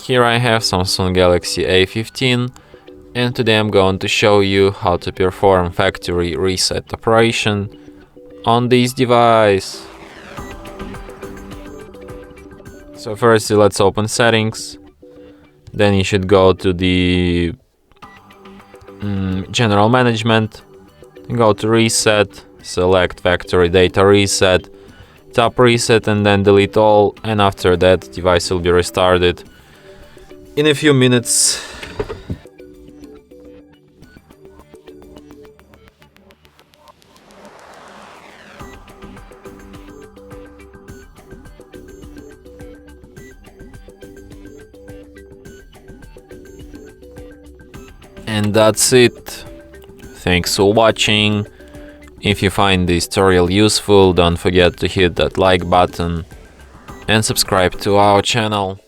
Here I have Samsung Galaxy A15, and today I'm going to show you how to perform factory reset operation on this device. So firstly, let's open settings. Then you should go to the general management, go to reset, select factory data reset, tap reset and then delete all, and after that device will be restarted in a few minutes. And that's it. Thanks for watching. If you find this tutorial useful, don't forget to hit that like button and subscribe to our channel.